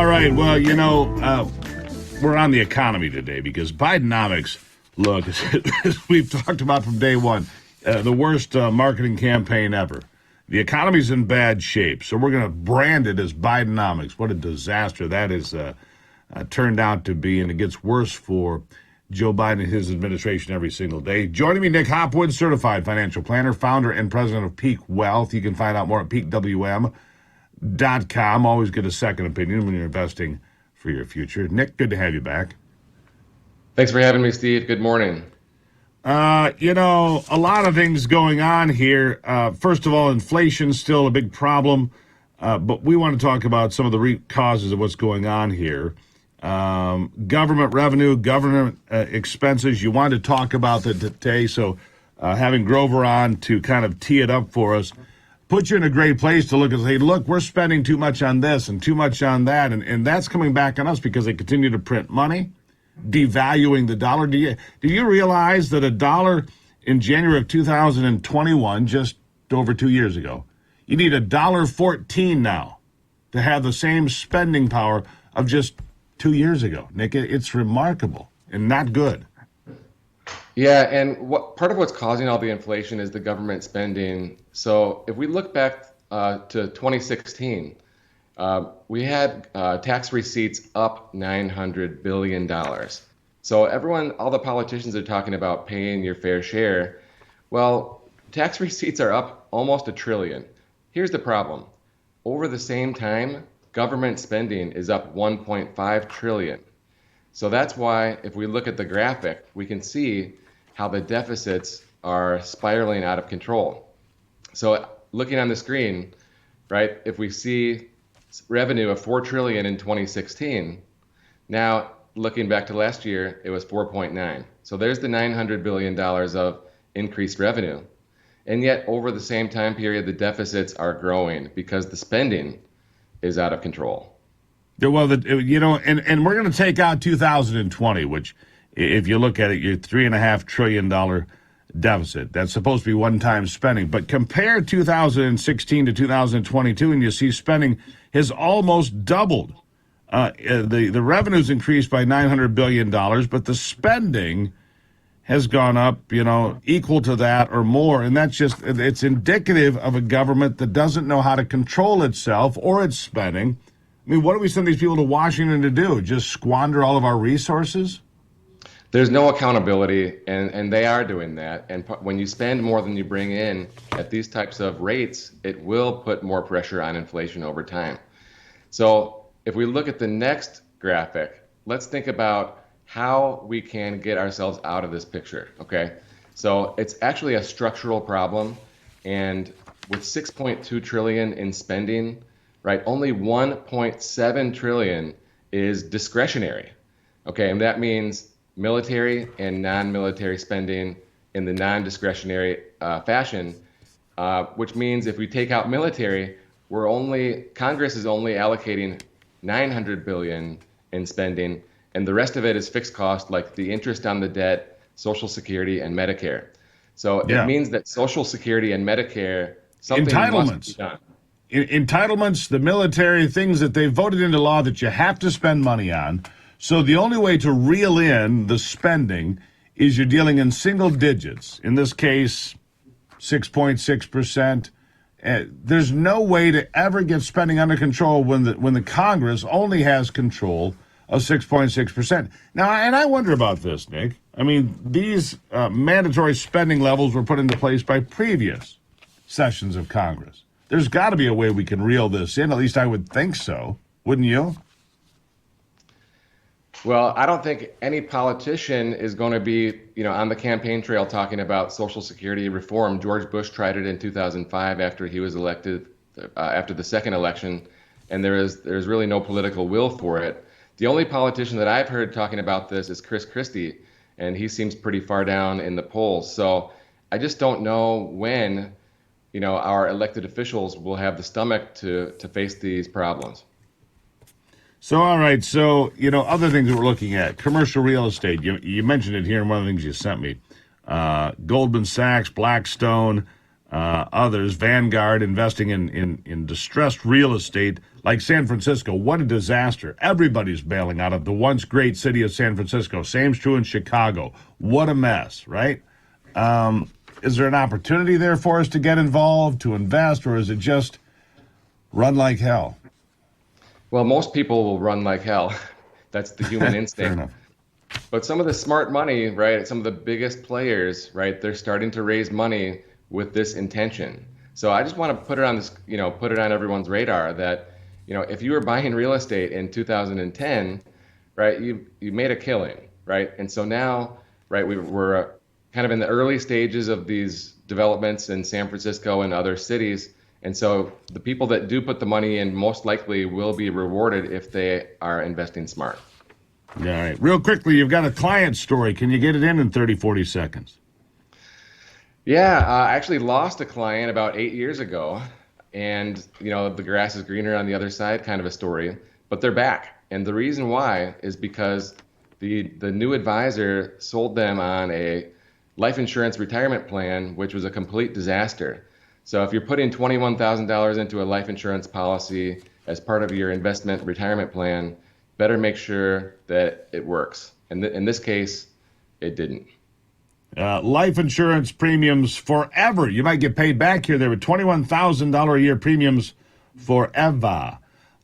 All right. Well, we're on the economy today because Bidenomics, look, as we've talked about from day one, the worst marketing campaign ever. The economy's in bad shape, so we're going to brand it as Bidenomics. What a disaster that is turned out to be, and it gets worse for Joe Biden and his administration every single day. Joining me, Nick Hopwood, certified financial planner, founder and president of Peak Wealth. You can find out more at peakwm.com. Always get a second opinion when you're investing for your future. Nick, good to have you back. Thanks for having me, Steve. Good morning. A lot of things going on here. First of all, inflation's still a big problem, but we want to talk about some of the root causes of what's going on here. Government revenue, government expenses. You wanted to talk about that today, so having Grover on to kind of tee it up for us puts you in a great place to look and say, look, we're spending too much on this and too much on that, and that's coming back on us because they continue to print money, devaluing the dollar. Do you realize that a dollar in January of 2021, just over 2 years ago, you need $1.14 now to have the same spending power of just 2 years ago? Nick, it's remarkable and not good. Yeah, and part of what's causing all the inflation is the government spending. So if we look back to 2016, we had tax receipts up $900 billion. So all the politicians are talking about paying your fair share. Well, tax receipts are up almost $1 trillion. Here's the problem. Over the same time, government spending is up $1.5 trillion. So that's why if we look at the graphic, we can see how the deficits are spiraling out of control. So looking on the screen, right, if we see revenue of $4 trillion in 2016, now looking back to last year, it was 4.9. So there's the $900 billion of increased revenue. And yet over the same time period, the deficits are growing because the spending is out of control. Well, and we're going to take out 2020, which, if you look at it, you're $3.5 trillion deficit. That's supposed to be one-time spending. But compare 2016 to 2022, and you see spending has almost doubled. The revenues increased by $900 billion, but the spending has gone up, equal to that or more. And it's indicative of a government that doesn't know how to control itself or its spending. I mean, what do we send these people to Washington to do? Just squander all of our resources? There's no accountability, and they are doing that. And when you spend more than you bring in at these types of rates, it will put more pressure on inflation over time. So if we look at the next graphic, let's think about how we can get ourselves out of this picture, okay? So it's actually a structural problem, and with $6.2 trillion in spending, right, only $1.7 trillion is discretionary, okay? And that means military and non-military spending in the non-discretionary fashion, which means if we take out military, Congress is only allocating $900 billion in spending, and the rest of it is fixed cost, like the interest on the debt, Social Security, and Medicare. So It means that Social Security and Medicare, something must be done. Entitlements, the military, things that they voted into law that you have to spend money on. So the only way to reel in the spending is you're dealing in single digits. In this case, 6.6%. There's no way to ever get spending under control when the Congress only has control of 6.6%. Now, and I wonder about this, Nick. I mean, these mandatory spending levels were put into place by previous sessions of Congress. There's got to be a way we can reel this in. At least I would think so. Wouldn't you? Well, I don't think any politician is going to be, on the campaign trail talking about Social Security reform. George Bush tried it in 2005 after he was elected, after the second election, and there's really no political will for it. The only politician that I've heard talking about this is Chris Christie, and he seems pretty far down in the polls. So I just don't know when, our elected officials will have the stomach to face these problems. So, all right. So, other things that we're looking at, commercial real estate. You mentioned it here in one of the things you sent me. Goldman Sachs, Blackstone, others. Vanguard investing in distressed real estate like San Francisco. What a disaster. Everybody's bailing out of the once great city of San Francisco. Same's true in Chicago. What a mess, right? Is there an opportunity there for us to get involved, to invest, or is it just run like hell? Well, most people will run like hell. That's the human Fair instinct. enough. But some of the smart money, right, some of the biggest players, right, they're starting to raise money with this intention. So I just want to put it on this, put it on everyone's radar that, if you were buying real estate in 2010, right, you made a killing, right? And so now, right, we're kind of in the early stages of these developments in San Francisco and other cities. And so the people that do put the money in most likely will be rewarded if they are investing smart. All right. Real quickly, you've got a client story. Can you get it in 30, 40 seconds? Yeah, I actually lost a client about 8 years ago. And, the grass is greener on the other side, kind of a story. But they're back. And the reason why is because the new advisor sold them on a life insurance retirement plan, which was a complete disaster. So if you're putting $21,000 into a life insurance policy as part of your investment retirement plan, better make sure that it works. And in this case, it didn't. Life insurance premiums forever. You might get paid back here. There were $21,000 a year premiums forever.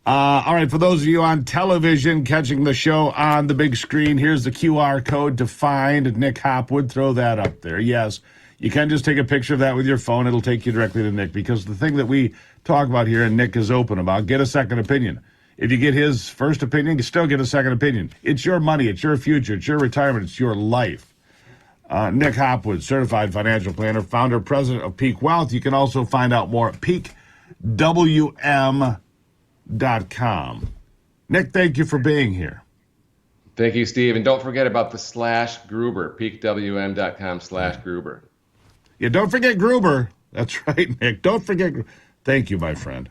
All right, for those of you on television catching the show on the big screen, here's the QR code to find Nick Hopwood. Throw that up there. Yes, you can just take a picture of that with your phone. It'll take you directly to Nick, because the thing that we talk about here and Nick is open about, get a second opinion. If you get his first opinion, you still get a second opinion. It's your money. It's your future. It's your retirement. It's your life. Nick Hopwood, certified financial planner, founder, president of Peak Wealth. You can also find out more at peakwm.com. Nick, thank you for being here. Thank you, Steve. And don't forget about the /Gruber, peakwm.com/Gruber. Yeah, don't forget Gruber. That's right, Nick. Don't forget. Thank you, my friend.